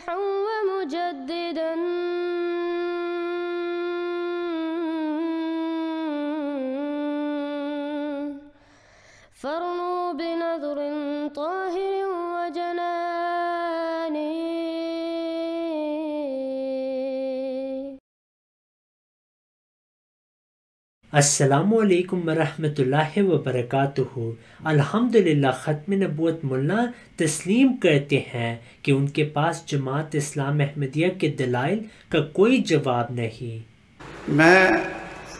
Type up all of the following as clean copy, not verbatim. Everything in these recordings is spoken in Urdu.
مصلحا ومجددا فارنوا بنظر طاهر وجنان. السلام علیکم ورحمۃ اللہ وبرکاتہ. الحمدللہ ختم نبوت ملا تسلیم کرتے ہیں کہ ان کے پاس جماعت اسلام احمدیہ کے دلائل کا کوئی جواب نہیں. میں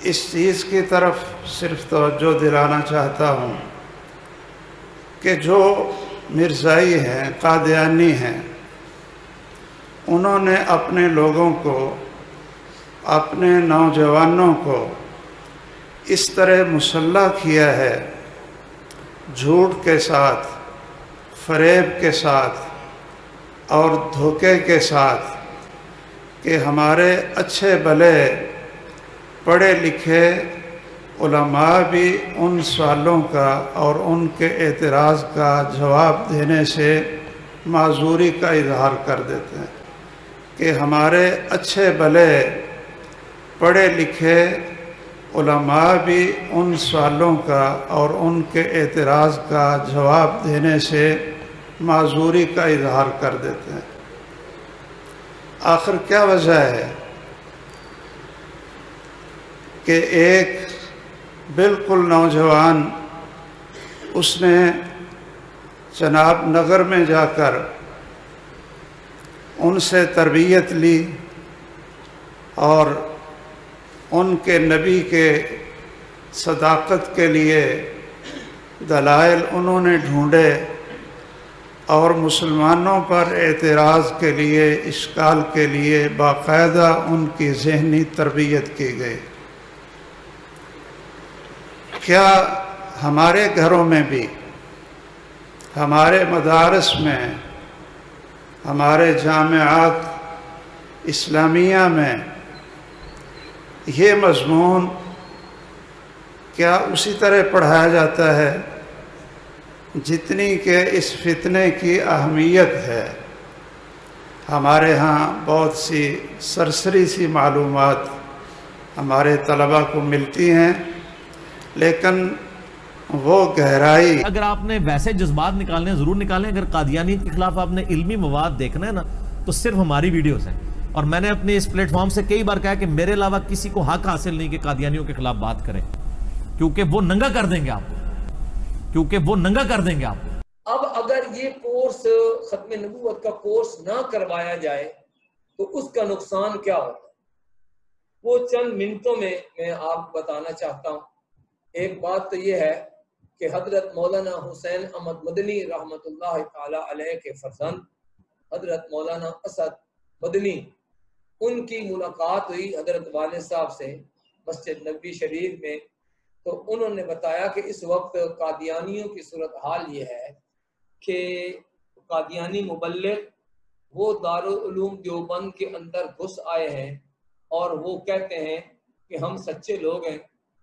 اس چیز کی طرف صرف توجہ دلانا چاہتا ہوں کہ جو مرزائی ہیں، قادیانی ہیں، انہوں نے اپنے لوگوں کو، اپنے نوجوانوں کو اس طرح مسلح کیا ہے، جھوٹ کے ساتھ، فریب کے ساتھ اور دھوکے کے ساتھ، کہ ہمارے اچھے بھلے پڑھے لکھے علماء بھی ان سوالوں کا اور ان کے اعتراض کا جواب دینے سے معذوری کا اظہار کر دیتے ہیں، کہ ہمارے اچھے بھلے پڑھے لکھے علماء بھی ان سوالوں کا اور ان کے اعتراض کا جواب دینے سے معذوری کا اظہار کر دیتے ہیں. آخر کیا وجہ ہے کہ ایک بالکل نوجوان اس نے چناب نگر میں جا کر ان سے تربیت لی اور ان کے نبی کے صداقت کے لیے دلائل انہوں نے ڈھونڈے اور مسلمانوں پر اعتراض کے لیے، اشکال کے لیے باقاعدہ ان کی ذہنی تربیت کی گئی. کیا ہمارے گھروں میں بھی، ہمارے مدارس میں، ہمارے جامعات اسلامیہ میں یہ مضمون کیا اسی طرح پڑھایا جاتا ہے جتنی کہ اس فتنے کی اہمیت ہے؟ ہمارے ہاں بہت سی سرسری سی معلومات ہمارے طلباء کو ملتی ہیں، لیکن وہ گہرائی، اگر آپ نے ویسے جذبات نکالنے ضرور نکالیں. اگر قادیانیت کے خلاف آپ نے علمی مواد دیکھنا ہے نا تو صرف ہماری ویڈیوز ہیں، اور میں نے اپنے اس پلیٹ فارم سے کئی بار کہا کہ میرے علاوہ کسی کو حق حاصل نہیں کہ قادیانیوں کے خلاف بات کریں، کیونکہ وہ ننگا کر دیں گے آپ کو. اب اگر یہ کورس ختم نبوت کا کورس نہ کروایا جائے تو اس کا نقصان کیا ہوتا ہے، وہ چند منٹوں میں آپ بتانا چاہتا ہوں. ایک بات تو یہ ہے کہ حضرت مولانا حسین احمد مدنی رحمۃ اللہ تعالی علیہ کے فرزند حضرت مولانا اسد مدنی، ان کی ملاقات ہوئی حضرت والد صاحب سے مسجد نبوی شریف میں، تو انہوں نے بتایا کہ اس وقت قادیانیوں کی صورتحال یہ ہے کہ قادیانی مبلغ وہ دارالعلوم دیوبند کے اندر گھس آئے ہیں اور وہ کہتے ہیں کہ ہم سچے لوگ ہیں،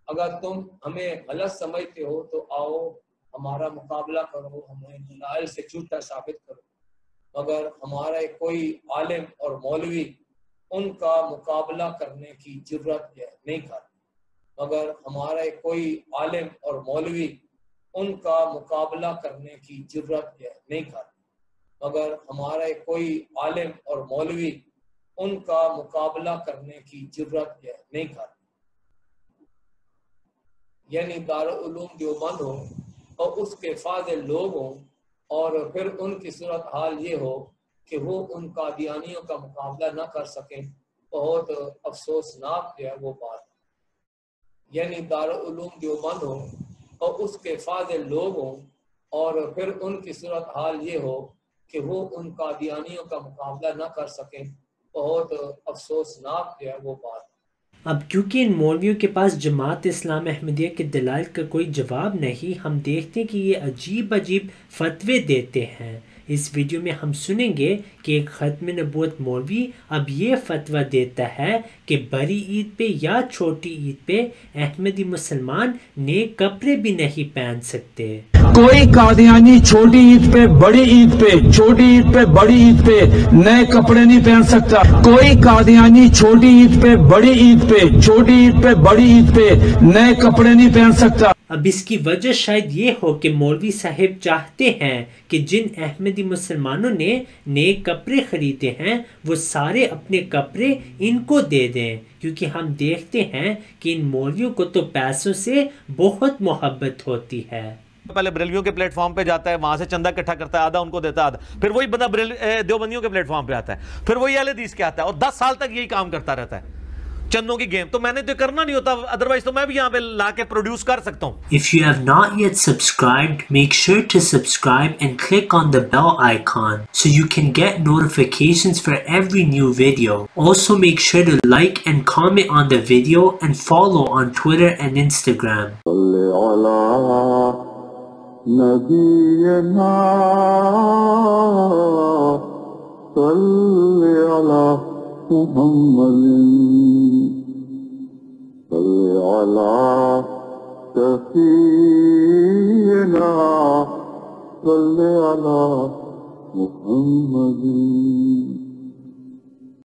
اگر تم ہمیں غلط سمجھتے ہو تو آؤ ہمارا مقابلہ کرو، ہمیں دلائل سے جھوٹا ثابت کرو. مگر ہمارا کوئی عالم اور مولوی ان کا مقابلہ کرنے کی جرت نہیں کرتا. مگر ہمارا کوئی عالم اور مولوی ان کا مقابلہ کرنے کی جرت نہیں کرتا. مگر ہمارا کوئی عالم اور مولوی ان کا مقابلہ کرنے کی جرت نہیں کرتا. یعنی دارالعلوم دیوبند ہو اور اس کے فاضل لوگ ہوں اور پھر ان کی صورتحال یہ ہو کہ وہ ان قادیانیوں کا مقابلہ نہ کر سکیں، بہت افسوسناک ہے وہ بات. یعنی دارالعلوم دیوبند ہو اور اس کے فاضل لوگ ہوں اور پھر ان کی صورتحال یہ ہو کہ وہ ان قادیانیوں کا مقابلہ نہ کر سکیں، بہت افسوسناک ہے وہ بات. اب کیونکہ ان مولویوں کے پاس جماعت اسلام احمدیہ کے دلائل کا کوئی جواب نہیں، ہم دیکھتے ہیں کہ یہ عجیب عجیب فتوے دیتے ہیں. اس ویڈیو میں ہم سنیں گے کہ ایک ختم نبوت مولوی اب یہ فتویٰ دیتا ہے کہ بڑی عید پہ یا چھوٹی عید پہ احمدی مسلمان نیک کپڑے بھی نہیں پہن سکتے. کوئی قادیانی چھوٹی عید پہ بڑی عید پہ، چھوٹی عید پہ بڑی عید پہ نئے کپڑے نہیں پہن سکتا. کوئی قادیانی چھوٹی عید پہ بڑی عید پہ، چھوٹی عید پہ بڑی عید پہ نئے کپڑے نہیں پہن سکتا. اب اس کی وجہ شاید یہ ہو کہ مولوی صاحب چاہتے ہیں کہ جن احمدی مسلمانوں نے نئے کپڑے خریدے ہیں وہ سارے اپنے کپڑے ان کو دے دیں، کیونکہ ہم دیکھتے ہیں کہ ان مولویوں کو تو پیسوں سے بہت محبت ہوتی ہے. پہلے بریلویوں کے پلیٹ فارم پہ جاتا ہے، وہاں سے چندہ اکٹھا کرتا ہے، آدھا ان کو دیتا ہے، آدھا پھر وہی بندہ دیوبندیوں کے پلیٹ فارم پہ آتا ہے، پھر وہی اہل حدیث کے آتا ہے، اور 10 سال تک یہی کام کرتا رہتا ہے، چندوں کی گیم. تو میں نے تو کرنا نہیں ہوتا، ادروائز تو میں بھی یہاں پہ لا کے پروڈیوس کر سکتا ہوں. If you have not yet subscribed, make sure to subscribe and click on the bell icon so you can get notifications for every new video. Also make sure to like and comment on the video and follow on Twitter and Instagram. محمد صلی علی سفینا صلی علی محمد.